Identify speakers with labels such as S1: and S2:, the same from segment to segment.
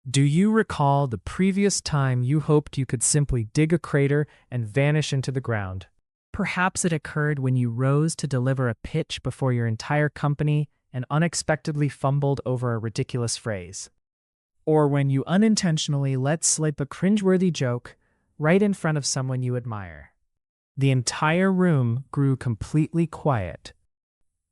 S1: Do you recall the previous time you hoped you could simply dig a crater and vanish into the ground? Perhaps it occurred when you rose to deliver a pitch before your entire company and unexpectedly fumbled over a ridiculous phrase. Or when you unintentionally let slip a cringeworthy joke right in front of someone you admire. The entire room grew completely quiet.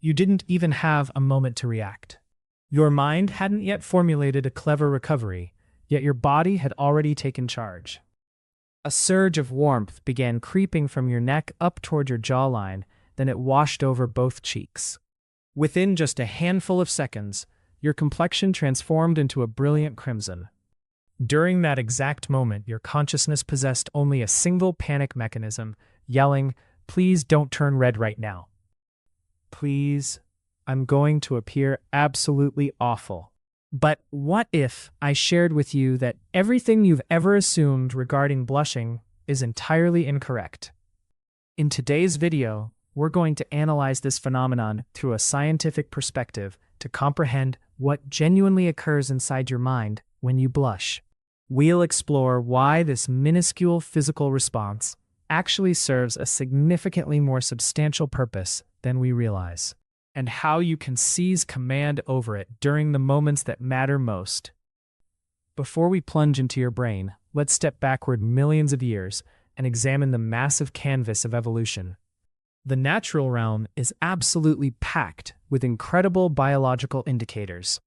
S1: You didn't even have a moment to react. Your mind hadn't yet formulated a clever recovery, yet your body had already taken charge. A surge of warmth began creeping from your neck up toward your jawline, then it washed over both cheeks. Within just a handful of seconds, your complexion transformed into a brilliant crimson. During that exact moment, your consciousness possessed only a single panic mechanism, yelling, "Please don't turn red right now. Please, I'm going to appear absolutely awful." But what if I shared with you that everything you've ever assumed regarding blushing is entirely incorrect? In today's video, we're going to analyze this phenomenon through a scientific perspective to comprehend what genuinely occurs inside your mind when you blush. We'll explore why this minuscule physical response actually serves a significantly more substantial purpose than we realize, and how you can seize command over it during the moments that matter most. Before we plunge into your brain, let's step backward millions of years and examine the massive canvas of evolution. The natural realm is absolutely packed with incredible biological indicators.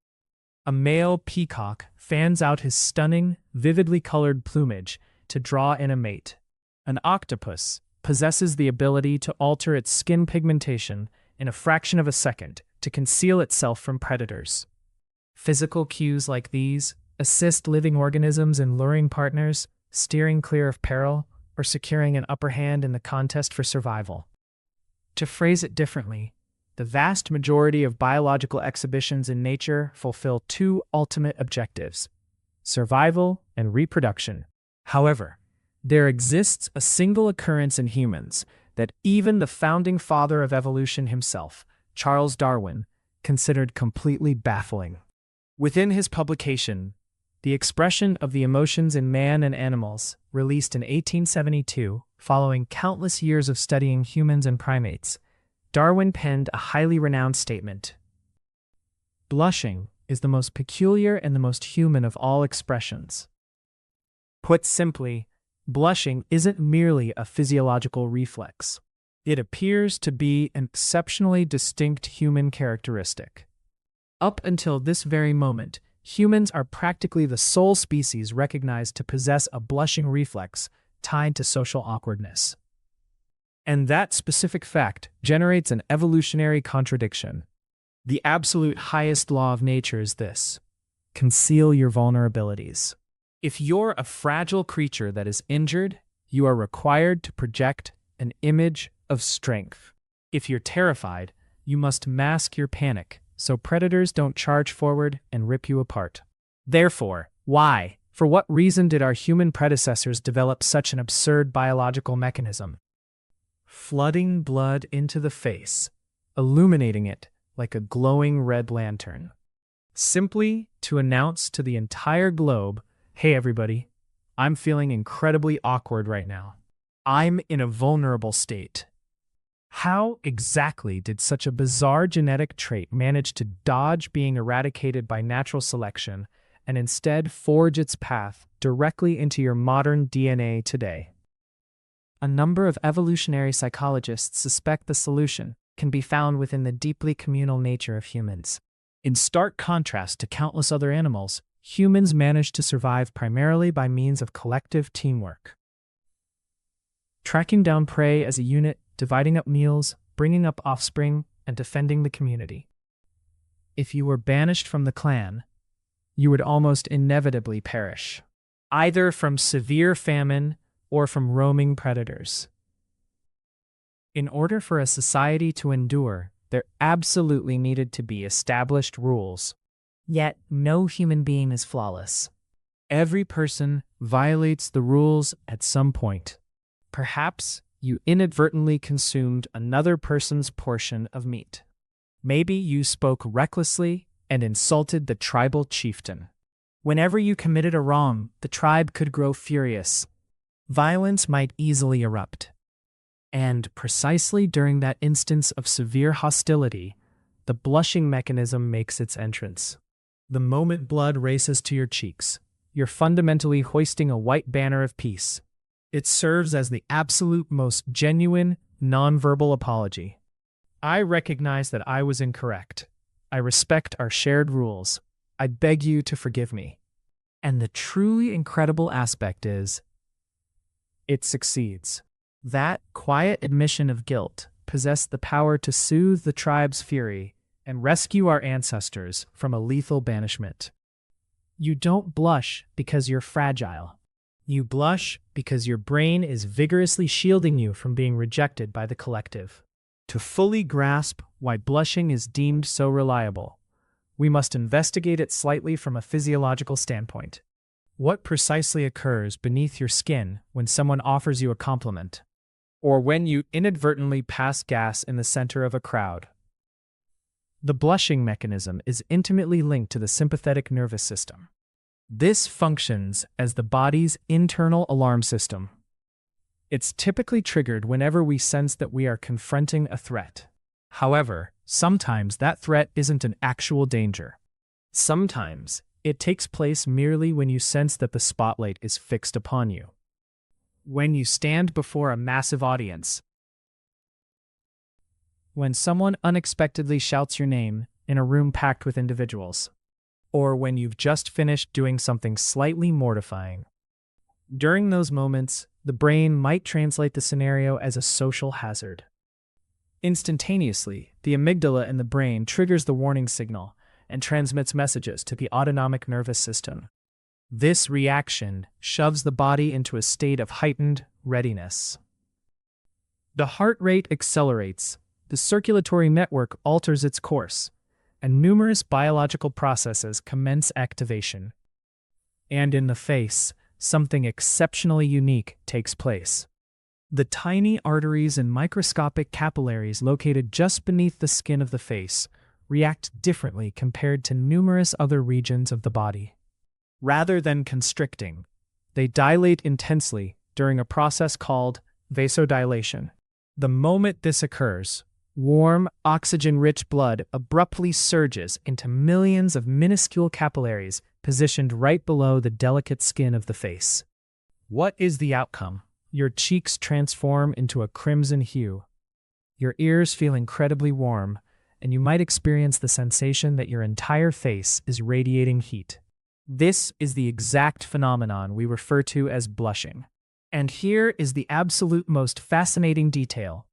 S1: A male peacock fans out his stunning, vividly colored plumage to draw in a mate. An octopus possesses the ability to alter its skin pigmentation in a fraction of a second to conceal itself from predators. Physical cues like these assist living organisms in luring partners, steering clear of peril, or securing an upper hand in the contest for survival. To phrase it differently, the vast majority of biological exhibitions in nature fulfill two ultimate objectives: survival and reproduction. However, there exists a single occurrence in humans that even the founding father of evolution himself, Charles Darwin, considered completely baffling. Within his publication, The Expression of the Emotions in Man and Animals, released in 1872, following countless years of studying humans and primates, Darwin penned a highly renowned statement. "Blushing is the most peculiar and the most human of all expressions." Put simply, blushing isn't merely a physiological reflex. It appears to be an exceptionally distinct human characteristic. Up until this very moment, humans are practically the sole species recognized to possess a blushing reflex tied to social awkwardness. And that specific fact generates an evolutionary contradiction. The absolute highest law of nature is this: conceal your vulnerabilities. If you're a fragile creature that is injured, you are required to project an image of strength. If you're terrified, you must mask your panic so predators don't charge forward and rip you apart. Therefore, for what reason did our human predecessors develop such an absurd biological mechanism? Flooding blood into the face, illuminating it like a glowing red lantern. Simply to announce to the entire globe, "Hey everybody, I'm feeling incredibly awkward right now. I'm in a vulnerable state." How exactly did such a bizarre genetic trait manage to dodge being eradicated by natural selection and instead forge its path directly into your modern DNA today? A number of evolutionary psychologists suspect the solution can be found within the deeply communal nature of humans. In stark contrast to countless other animals, humans manage to survive primarily by means of collective teamwork. Tracking down prey as a unit, dividing up meals, bringing up offspring, and defending the community. If you were banished from the clan, you would almost inevitably perish, either from severe famine or from roaming predators. In order for a society to endure, there absolutely needed to be established rules. Yet, no human being is flawless. Every person violates the rules at some point. Perhaps you inadvertently consumed another person's portion of meat. Maybe you spoke recklessly and insulted the tribal chieftain. Whenever you committed a wrong, the tribe could grow furious. Violence might easily erupt. And precisely during that instance of severe hostility, the blushing mechanism makes its entrance. The moment blood races to your cheeks, you're fundamentally hoisting a white banner of peace. It serves as the absolute most genuine, nonverbal apology. I recognize that I was incorrect. I respect our shared rules. I beg you to forgive me. And the truly incredible aspect is, it succeeds. That quiet admission of guilt possessed the power to soothe the tribe's fury and rescue our ancestors from a lethal banishment. You don't blush because you're fragile. You blush because your brain is vigorously shielding you from being rejected by the collective. To fully grasp why blushing is deemed so reliable, we must investigate it slightly from a physiological standpoint. What precisely occurs beneath your skin when someone offers you a compliment, or when you inadvertently pass gas in the center of a crowd? The blushing mechanism is intimately linked to the sympathetic nervous system. This functions as the body's internal alarm system. It's typically triggered whenever we sense that we are confronting a threat. However, sometimes that threat isn't an actual danger. Sometimes it takes place merely when you sense that the spotlight is fixed upon you. When you stand before a massive audience. When someone unexpectedly shouts your name in a room packed with individuals. Or when you've just finished doing something slightly mortifying. During those moments, the brain might translate the scenario as a social hazard. Instantaneously, the amygdala in the brain triggers the warning signal and transmits messages to the autonomic nervous system. This reaction shoves the body into a state of heightened readiness. The heart rate accelerates, the circulatory network alters its course, and numerous biological processes commence activation. And in the face, something exceptionally unique takes place. The tiny arteries and microscopic capillaries located just beneath the skin of the face react differently compared to numerous other regions of the body. Rather than constricting, they dilate intensely during a process called vasodilation. The moment this occurs, warm, oxygen-rich blood abruptly surges into millions of minuscule capillaries positioned right below the delicate skin of the face. What is the outcome? Your cheeks transform into a crimson hue. Your ears feel incredibly warm, and you might experience the sensation that your entire face is radiating heat. This is the exact phenomenon we refer to as blushing. And here is the absolute most fascinating detail.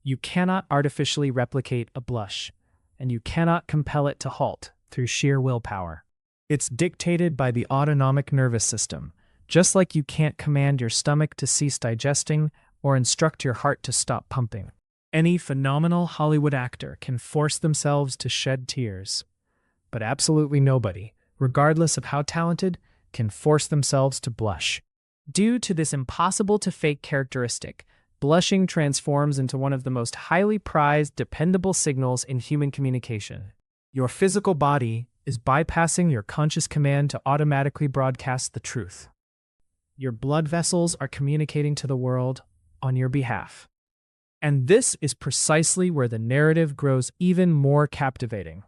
S1: You cannot artificially replicate a blush, and you cannot compel it to halt through sheer willpower. It's dictated by the autonomic nervous system, just like you can't command your stomach to cease digesting or instruct your heart to stop pumping. Any phenomenal Hollywood actor can force themselves to shed tears, but absolutely nobody, regardless of how talented, can force themselves to blush. Due to this impossible-to-fake characteristic, blushing transforms into one of the most highly prized, dependable signals in human communication. Your physical body is bypassing your conscious command to automatically broadcast the truth. Your blood vessels are communicating to the world on your behalf. And this is precisely where the narrative grows even more captivating.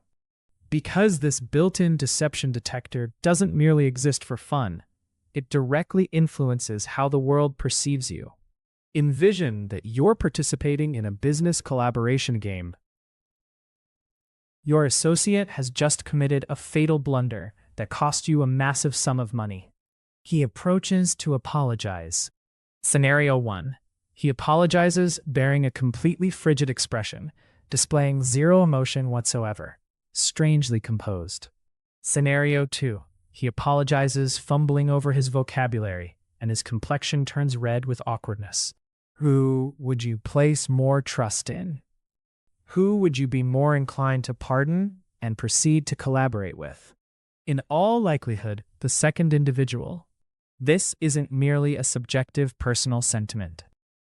S1: Because this built-in deception detector doesn't merely exist for fun, it directly influences how the world perceives you. Envision that you're participating in a business collaboration game. Your associate has just committed a fatal blunder that cost you a massive sum of money. He approaches to apologize. Scenario 1. He apologizes bearing a completely frigid expression, displaying zero emotion whatsoever, strangely composed. Scenario 2. He apologizes fumbling over his vocabulary, and his complexion turns red with awkwardness. Who would you place more trust in? Who would you be more inclined to pardon and proceed to collaborate with? In all likelihood, the second individual. This isn't merely a subjective personal sentiment.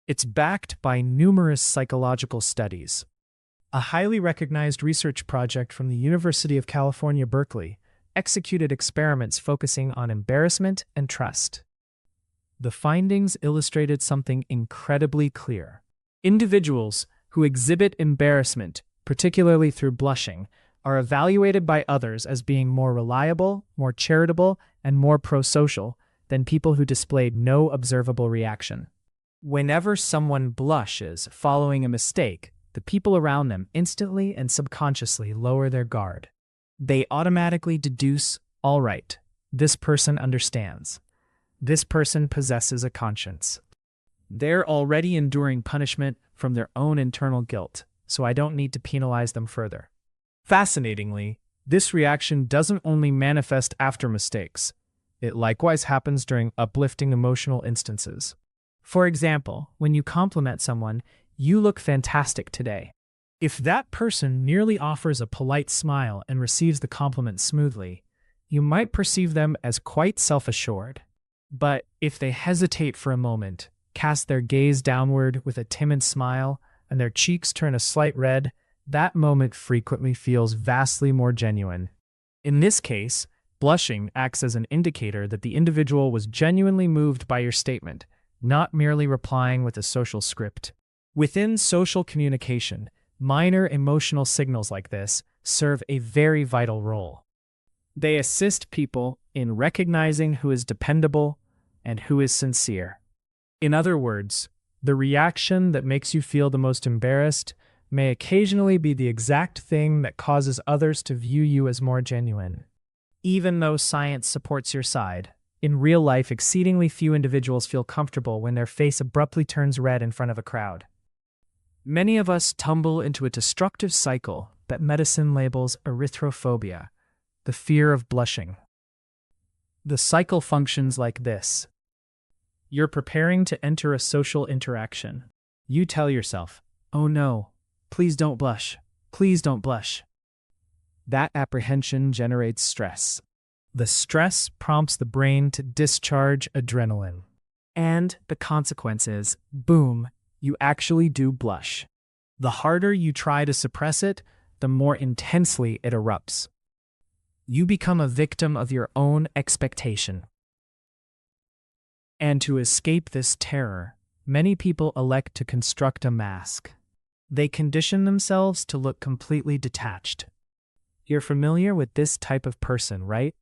S1: It's backed by numerous psychological studies. A highly recognized research project from the University of California, Berkeley executed experiments focusing on embarrassment and trust. The findings illustrated something incredibly clear. Individuals who exhibit embarrassment, particularly through blushing, are evaluated by others as being more reliable, more charitable, and more pro-social than people who displayed no observable reaction. Whenever someone blushes following a mistake, the people around them instantly and subconsciously lower their guard. They automatically deduce, all right, this person understands. This person possesses a conscience. They're already enduring punishment from their own internal guilt, so I don't need to penalize them further. Fascinatingly, this reaction doesn't only manifest after mistakes. It likewise happens during uplifting emotional instances. For example, when you compliment someone, "You look fantastic today." If that person merely offers a polite smile and receives the compliment smoothly, you might perceive them as quite self-assured. But if they hesitate for a moment, cast their gaze downward with a timid smile, and their cheeks turn a slight red, that moment frequently feels vastly more genuine. In this case, blushing acts as an indicator that the individual was genuinely moved by your statement, not merely replying with a social script. Within social communication, minor emotional signals like this serve a very vital role. They assist people in recognizing who is dependable and who is sincere. In other words, the reaction that makes you feel the most embarrassed may occasionally be the exact thing that causes others to view you as more genuine. Even though science supports your side, in real life exceedingly few individuals feel comfortable when their face abruptly turns red in front of a crowd. Many of us tumble into a destructive cycle that medicine labels erythrophobia, the fear of blushing. The cycle functions like this. You're preparing to enter a social interaction. You tell yourself, "Oh no, please don't blush, please don't blush." That apprehension generates stress. The stress prompts the brain to discharge adrenaline. And the consequence is, boom, you actually do blush. The harder you try to suppress it, the more intensely it erupts. You become a victim of your own expectation. And to escape this terror, many people elect to construct a mask. They condition themselves to look completely detached. You're familiar with this type of person, right?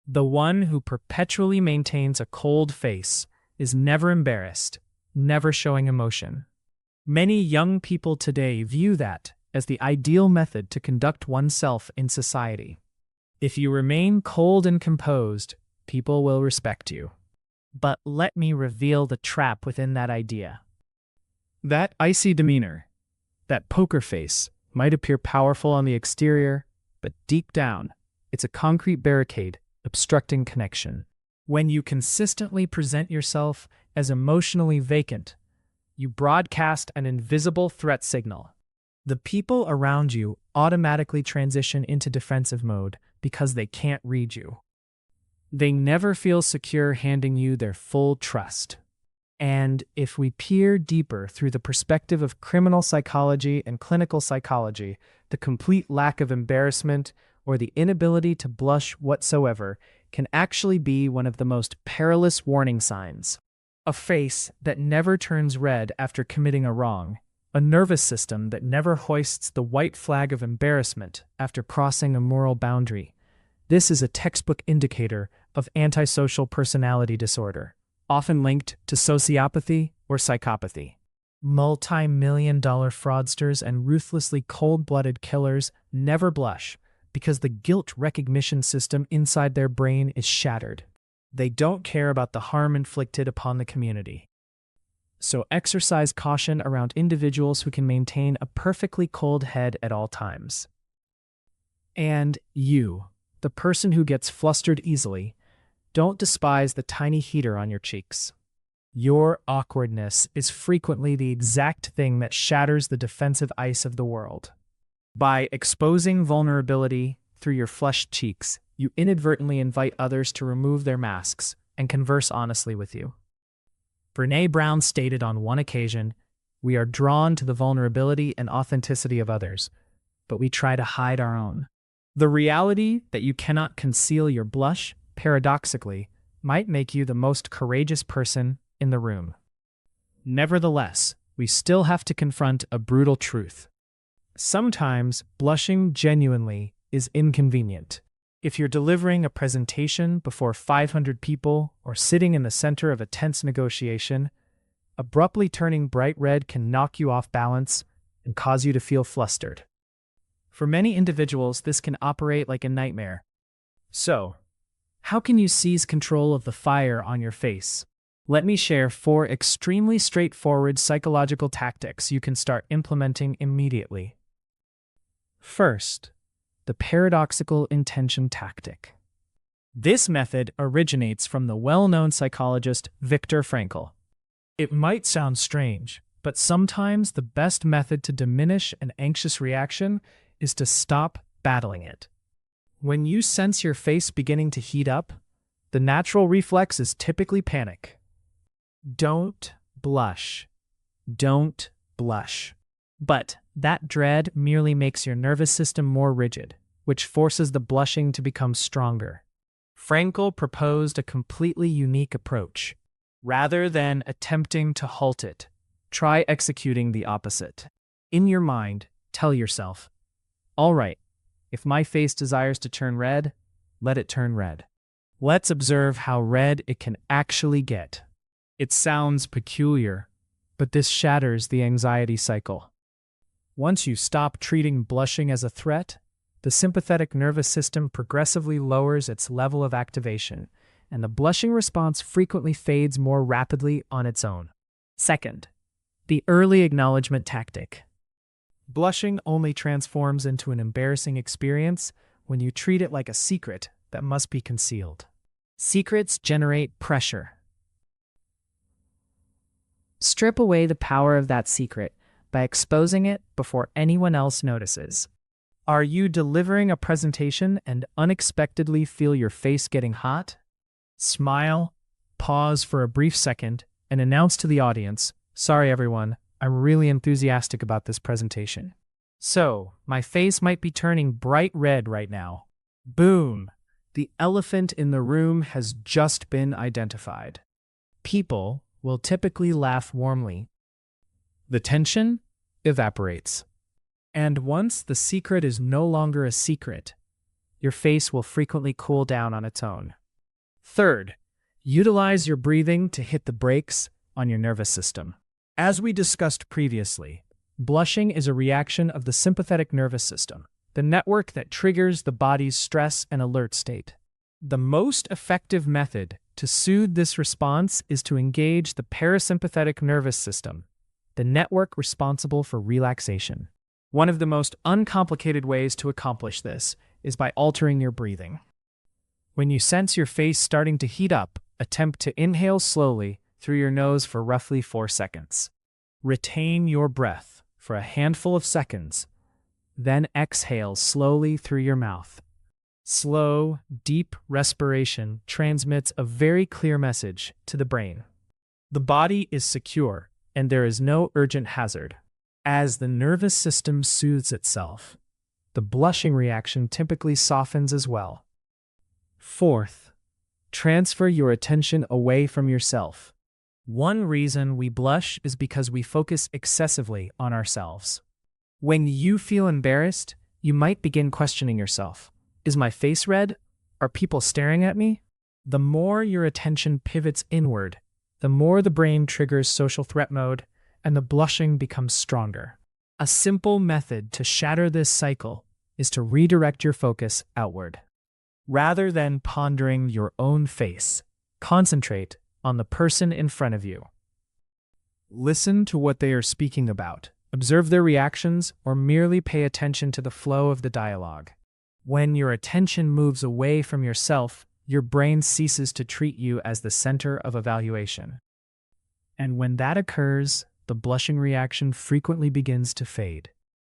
S1: The one who perpetually maintains a cold face, is never embarrassed, never showing emotion. Many young people today view that as the ideal method to conduct oneself in society. If you remain cold and composed, people will respect you. But let me reveal the trap within that idea. That icy demeanor, that poker face, might appear powerful on the exterior, but deep down, it's a concrete barricade obstructing connection. When you consistently present yourself as emotionally vacant, you broadcast an invisible threat signal. The people around you automatically transition into defensive mode because they can't read you. They never feel secure handing you their full trust. And if we peer deeper through the perspective of criminal psychology and clinical psychology, the complete lack of embarrassment or the inability to blush whatsoever can actually be one of the most perilous warning signs. A face that never turns red after committing a wrong, a nervous system that never hoists the white flag of embarrassment after crossing a moral boundary. This is a textbook indicator of antisocial personality disorder, often linked to sociopathy or psychopathy. Multi-million-dollar fraudsters and ruthlessly cold-blooded killers never blush because the guilt recognition system inside their brain is shattered. They don't care about the harm inflicted upon the community. So exercise caution around individuals who can maintain a perfectly cold head at all times. And you, the person who gets flustered easily, don't despise the tiny heater on your cheeks. Your awkwardness is frequently the exact thing that shatters the defensive ice of the world. By exposing vulnerability through your flushed cheeks, you inadvertently invite others to remove their masks and converse honestly with you. Brené Brown stated on one occasion, "We are drawn to the vulnerability and authenticity of others, but we try to hide our own." The reality that you cannot conceal your blush, paradoxically, might make you the most courageous person in the room. Nevertheless, we still have to confront a brutal truth. Sometimes blushing genuinely is inconvenient. If you're delivering a presentation before 500 people or sitting in the center of a tense negotiation, abruptly turning bright red can knock you off balance and cause you to feel flustered. For many individuals, this can operate like a nightmare. So, how can you seize control of the fire on your face? Let me share 4 extremely straightforward psychological tactics you can start implementing immediately. First, the paradoxical intention tactic. This method originates from the well-known psychologist Viktor Frankl. It might sound strange, but sometimes the best method to diminish an anxious reaction is to stop battling it. When you sense your face beginning to heat up, the natural reflex is typically panic. Don't blush. Don't blush. But that dread merely makes your nervous system more rigid, which forces the blushing to become stronger. Frankl proposed a completely unique approach. Rather than attempting to halt it, try executing the opposite. In your mind, tell yourself, all right, if my face desires to turn red, let it turn red. Let's observe how red it can actually get. It sounds peculiar, but this shatters the anxiety cycle. Once you stop treating blushing as a threat, the sympathetic nervous system progressively lowers its level of activation, and the blushing response frequently fades more rapidly on its own. Second, the early acknowledgement tactic. Blushing only transforms into an embarrassing experience when you treat it like a secret that must be concealed. Secrets generate pressure. Strip away the power of that secret by exposing it before anyone else notices. Are you delivering a presentation and unexpectedly feel your face getting hot? Smile, pause for a brief second, and announce to the audience, "Sorry everyone, I'm really enthusiastic about this presentation. So, my face might be turning bright red right now." Boom! The elephant in the room has just been identified. People will typically laugh warmly. The tension evaporates. And once the secret is no longer a secret, your face will frequently cool down on its own. Third, utilize your breathing to hit the brakes on your nervous system. As we discussed previously, blushing is a reaction of the sympathetic nervous system, the network that triggers the body's stress and alert state. The most effective method to soothe this response is to engage the parasympathetic nervous system, the network responsible for relaxation. One of the most uncomplicated ways to accomplish this is by altering your breathing. When you sense your face starting to heat up, attempt to inhale slowly through your nose for roughly 4 seconds. Retain your breath for a handful of seconds, then exhale slowly through your mouth. Slow, deep respiration transmits a very clear message to the brain. The body is secure, and there is no urgent hazard. As the nervous system soothes itself, the blushing reaction typically softens as well. Fourth, transfer your attention away from yourself. One reason we blush is because we focus excessively on ourselves. When you feel embarrassed, you might begin questioning yourself. Is my face red? Are people staring at me? The more your attention pivots inward, the more the brain triggers social threat mode, and the blushing becomes stronger. A simple method to shatter this cycle is to redirect your focus outward. Rather than pondering your own face, concentrate on the person in front of you. Listen to what they are speaking about, observe their reactions, or merely pay attention to the flow of the dialogue. When your attention moves away from yourself, your brain ceases to treat you as the center of evaluation. And when that occurs, the blushing reaction frequently begins to fade.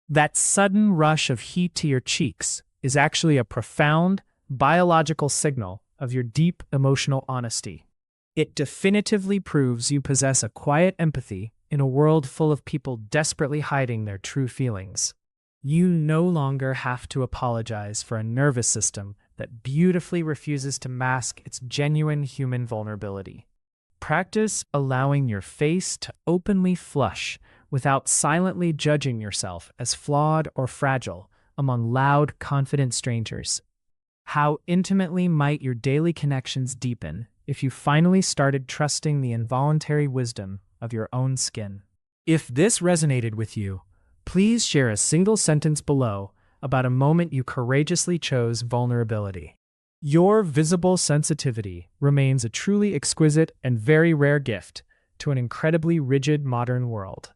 S1: That sudden rush of heat to your cheeks is actually a profound biological signal of your deep emotional honesty. It definitively proves you possess a quiet empathy in a world full of people desperately hiding their true feelings. You no longer have to apologize for a nervous system that beautifully refuses to mask its genuine human vulnerability. Practice allowing your face to openly flush without silently judging yourself as flawed or fragile among loud, confident strangers. How intimately might your daily connections deepen if you finally started trusting the involuntary wisdom of your own skin? If this resonated with you, please share a single sentence below about a moment you courageously chose vulnerability. Your visible sensitivity remains a truly exquisite and very rare gift to an incredibly rigid modern world.